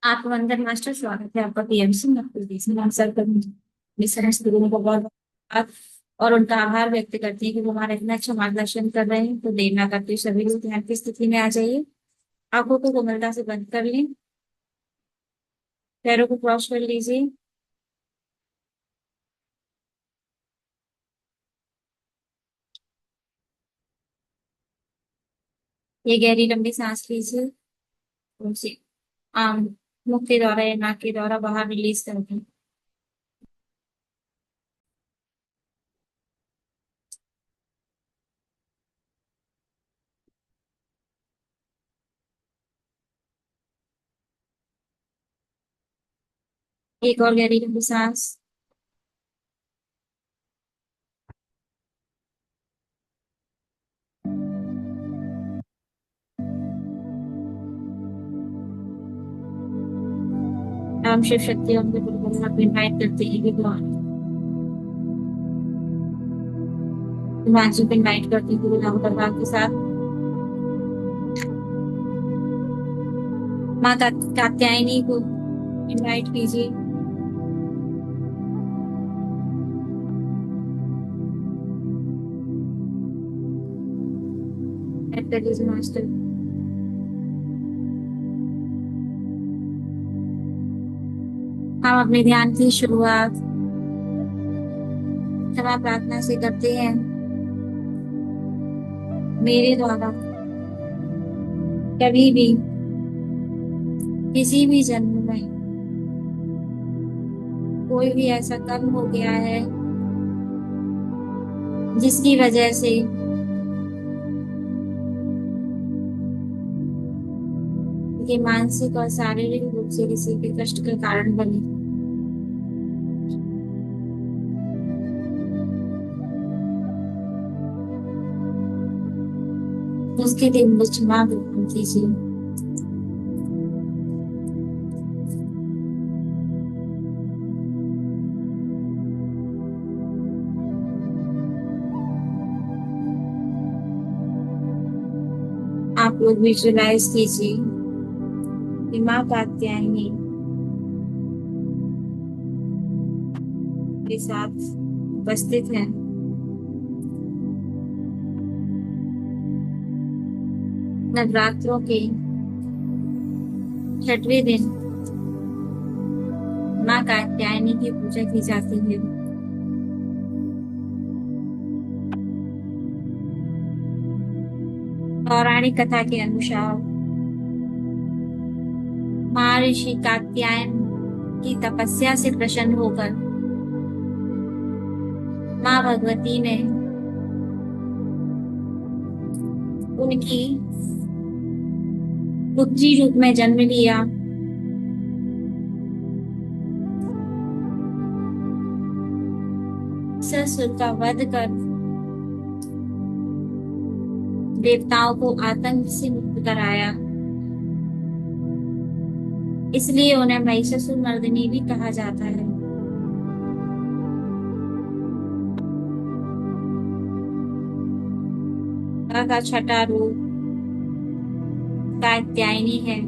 आपको अंदर मास्टर स्वागत है आपका पीएमसी में सर स्टूडेंट को बहुत बहुत और उनका आभार व्यक्त करती है कि वो हमारा इतना अच्छा मार्गदर्शन कर रहे हैं। तो देर ना करते हुए सभी लोग ध्यान की स्थिति में आ जाइए। आंखों को कोमलता से बंद कर लें। पैरों को क्रॉस कर लीजिए। ये गहरी लंबी सांस लीजिए। उनसे आम मुख के द्वारा या नाक के द्वारा बाहर रिलीज कर दें। एक और गहरी लंबी सांस। हम शिव शक्ति और उनके गुरु को इनवाइट करते हैं कि वो हिमांशु को इनवाइट करते हैं गुरु नाम प्रभाव के साथ। माँ कात्यायनी को इनवाइट कीजिए। ऐड कर लीजिए मास्टर। हम अपने ध्यान की शुरुआत क्षमा प्रार्थना से करते हैं। मेरे द्वारा कभी भी किसी भी जन्म में कोई भी ऐसा कर्म हो गया है जिसकी वजह से ये मानसिक और शारीरिक रूप से किसी के कष्ट का कारण बने, उसके लिए मुझे क्षमा बिल्कुल कीजिए। आप लोग विजुलाइज कीजिए कि माँ कात्यायनी के साथ उपस्थित है। नवरात्रों के छठवें दिन माँ कात्यायनी की पूजा की जाती है। पौराणिक कथा के अनुसार महर्षि कात्यायन की तपस्या से प्रसन्न होकर माँ भगवती ने उनकी पुत्री रूप में जन्म लिया। ससुर का वध कर देवताओं को आतंक से मुक्त कराया। इसलिए उन्हें महिषासुर मर्दिनी भी कहा जाता है। का छठा रूप कात्यायनी है।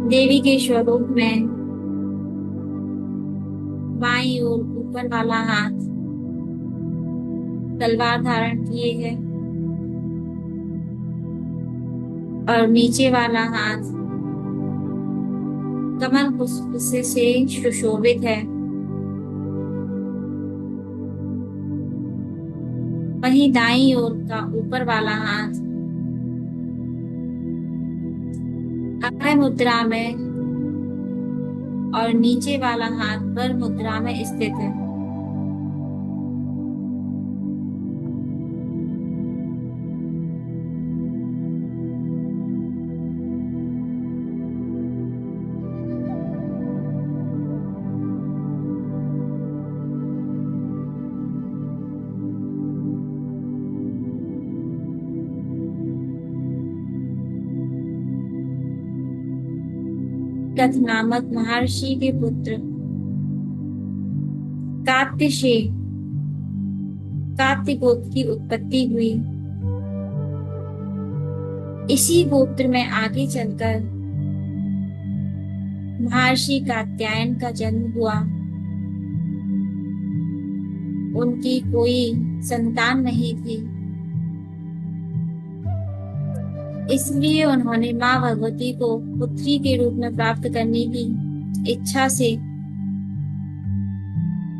देवी के स्वरूप में बाईं ओर ऊपर वाला हाथ तलवार धारण किए है और नीचे वाला हाथ कमल पुष्प से सुशोभित है। वहीं दाईं ओर का ऊपर वाला हाथ अभय मुद्रा में और नीचे वाला हाथ वर मुद्रा में स्थित है। कथ नामक महर्षि के पुत्र कात्यशेय कात्य गोत्र की उत्पत्ति हुई। इसी गोत्र में आगे चलकर महर्षि कात्यायन का जन्म हुआ। उनकी कोई संतान नहीं थी, इसलिए उन्होंने माँ भगवती को पुत्री के रूप में प्राप्त करने की इच्छा से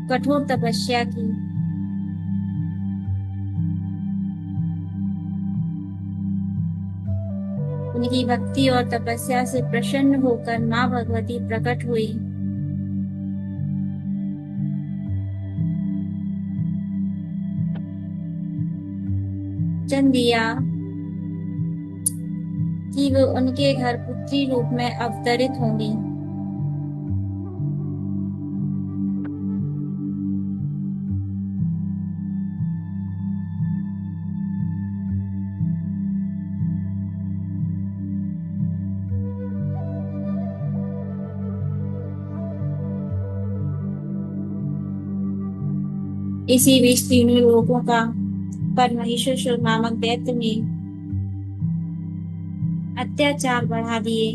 कठोर तपस्या की। उनकी भक्ति और तपस्या से प्रसन्न होकर माँ भगवती प्रकट हुई। वचन दिया कि वो उनके घर पुत्री रूप में अवतरित होंगी। इसी बीच तीनों लोगों का पर महिषासुर नामक दैत्य ने अत्याचार बढ़ा दिए।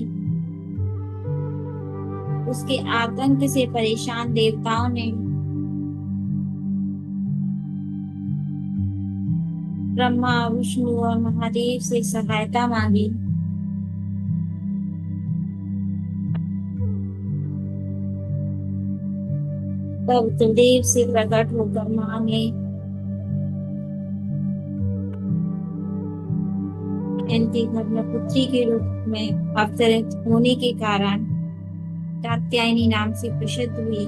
उसके आतंक से परेशान देवताओं ने ब्रह्मा, विष्णु और महादेव से सहायता मांगी। तब त्रिदेव से प्रकट होकर मां ने इनके घर में पुत्री के रूप में अवतरित होने के कारण कात्यायनी नाम से प्रसिद्ध हुई।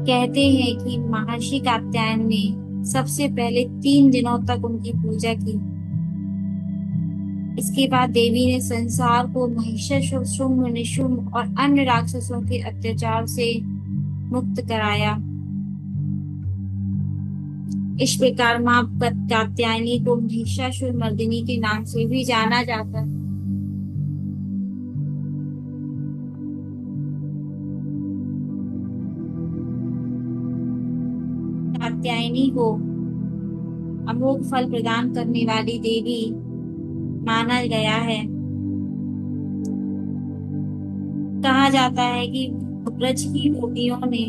कहते हैं कि महर्षि कात्यायन ने सबसे पहले 3 दिनों तक उनकी पूजा की। इसके बाद देवी ने संसार को महिषासुर, शुंभ, निशुंभ और अन्य राक्षसों के अत्याचार से मुक्त कराया। इस प्रकार मां कात्यायनी को महिषासुर मर्दिनी के नाम से भी जाना जाता है। कात्यायनी को अमोघ फल प्रदान करने वाली देवी माना गया है। कहा जाता है कि ब्रज की गोपियों ने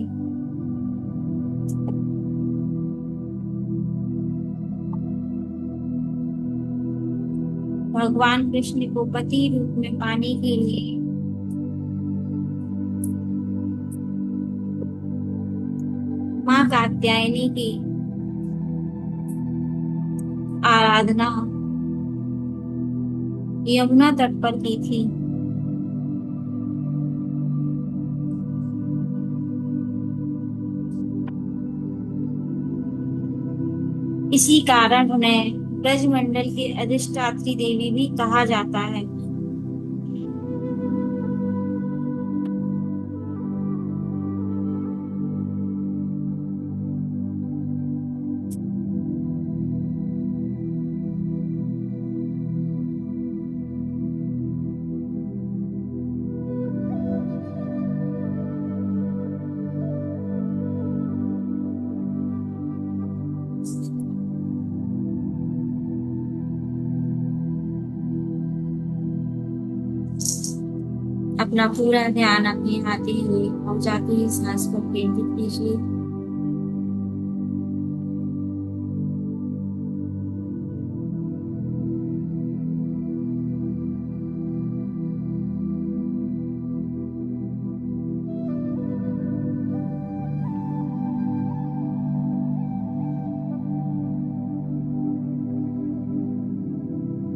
भगवान कृष्ण को पति रूप में पाने के लिए मां कात्यायनी की आराधना यमुना तट पर की थी। इसी कारण उन्हें ब्रजमंडल की अधिष्ठात्री देवी भी कहा जाता है। अपना पूरा ध्यान अपने आते हुए और जाते हुए सांस पर केंद्रित कीजिए।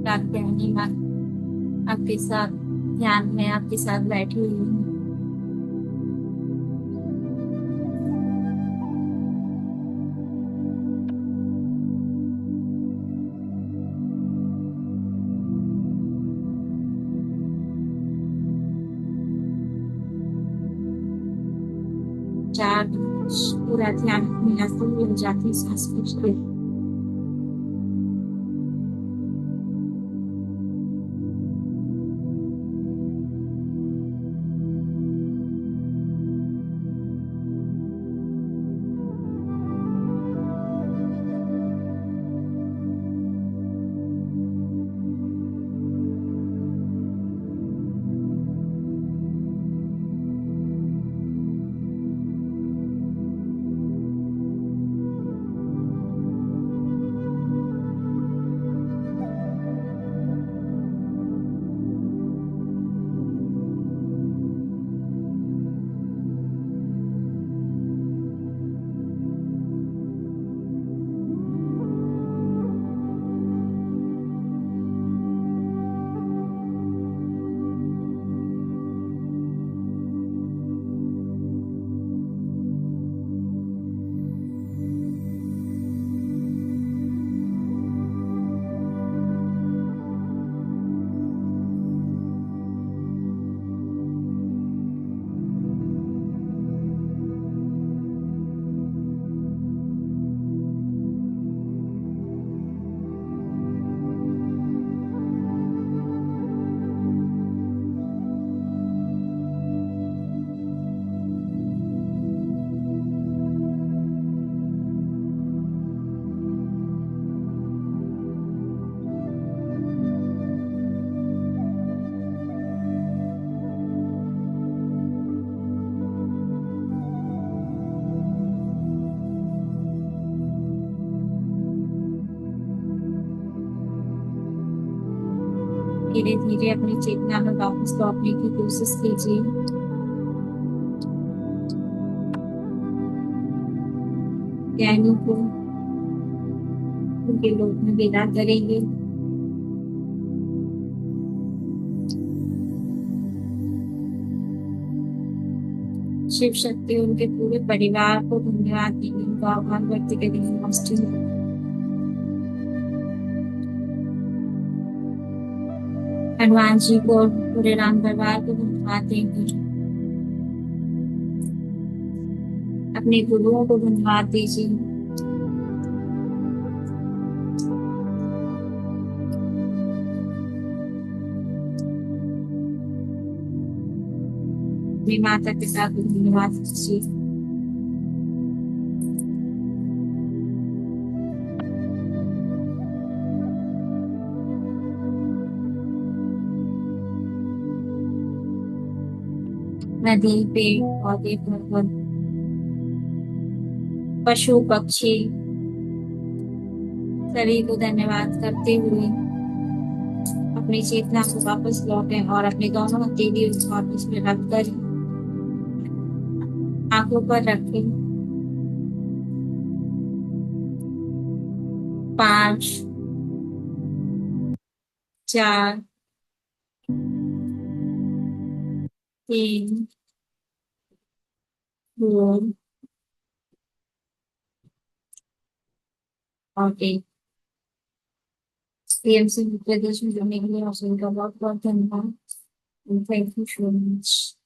कात्यायनी मां आपके साथ ध्यान में आपके साथ बैठी हुई हूँ। चार पूरा ध्यान अपने आते हुए और जाते हुए सांस खींचते। धीरे धीरे अपनी चेतना में वापस लौटने की कोशिश कीजिए। ज्ञानी को उनके लोक में विदा करेंगे। शिव शक्ति उनके पूरे परिवार को धन्यवाद देंगे, उनका आभार व्यक्त करेंगे। नमस्ते। हनुमान जी को और पूरे राम परिवार को धन्यवाद देंगे। अपने गुरुओं को धन्यवाद दीजिए। अपने माता पिता को धन्यवाद दीजिए। नदी, पेड़ पौधे, पर्वत, पशु पक्षी सभी को धन्यवाद करते हुए अपनी चेतना को वापस लौटें और अपने दोनों हथेली उस वापस में रखकर आंखों पर रखें। 5, 4, 3, 2 और 1। पीएमसी प्रदेश में जुड़ने के लिए आप सभी का बहुत बहुत धन्यवाद। Thank you so much.